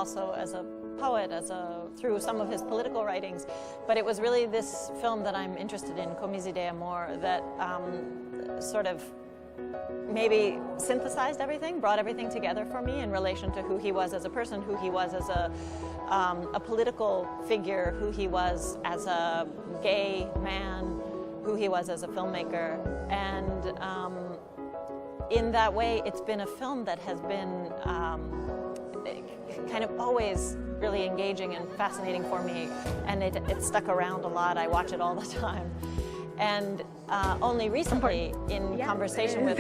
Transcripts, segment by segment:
also as a poet, through some of his political writings. But it was really this film that I'm interested in, Comisi de Amor, that sort of maybe synthesized everything, brought everything together for me in relation to who he was as a person, who he was as a political figure, who he was as a gay man, who he was as a filmmaker. And in that way, it's been a film that has been kind of always really engaging and fascinating for me, and it stuck around a lot. I watch it all the time. And only recently, in conversation with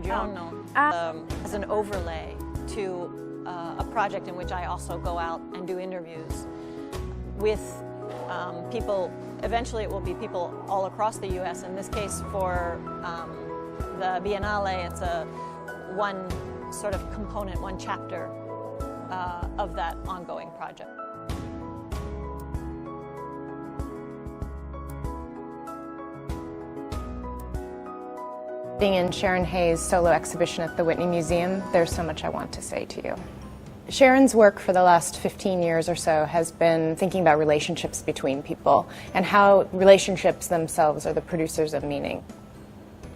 Giorno, as an overlay to a project in which I also go out and do interviews with people. Eventually it will be people all across the US. In this case, for the Biennale, it's one sort of component, one chapter of that ongoing project. Being in Sharon Hayes' solo exhibition at the Whitney Museum, there's so much I want to say to you. Sharon's work for the last 15 years or so has been thinking about relationships between people and how relationships themselves are the producers of meaning.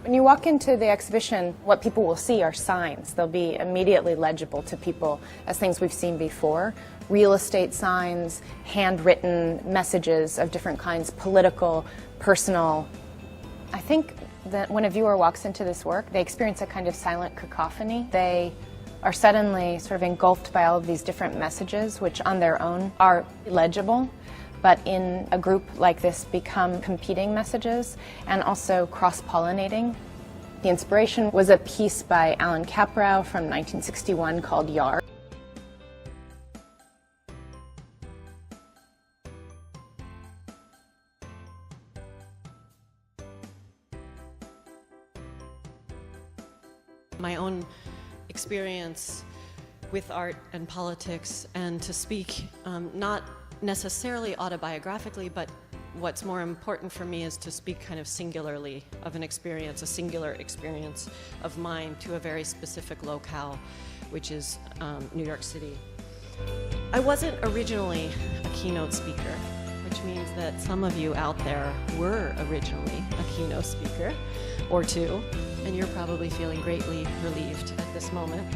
When you walk into the exhibition, what people will see are signs. They'll be immediately legible to people as things we've seen before. Real estate signs, handwritten messages of different kinds, political, personal. I think that when a viewer walks into this work, they experience a kind of silent cacophony. They are suddenly sort of engulfed by all of these different messages, which on their own are legible, but in a group like this become competing messages and also cross-pollinating. The inspiration was a piece by Alan Kaprow from 1961 called Yar. My own experience with art and politics, and to speak not necessarily autobiographically, but what's more important for me is to speak kind of singularly of an experience, a singular experience of mine to a very specific locale, which is New York City. I wasn't originally a keynote speaker, which means that some of you out there were originally a keynote speaker or two, and you're probably feeling greatly relieved at this moment.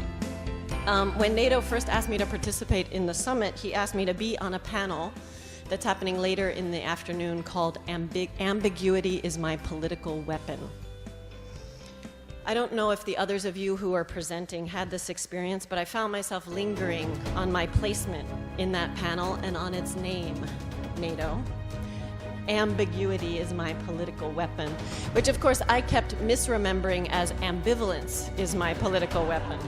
When NATO first asked me to participate in the summit, he asked me to be on a panel that's happening later in the afternoon called Ambiguity is My Political Weapon. I don't know if the others of you who are presenting had this experience, but I found myself lingering on my placement in that panel and on its name, NATO. Ambiguity is my political weapon, which of course I kept misremembering as ambivalence is my political weapon.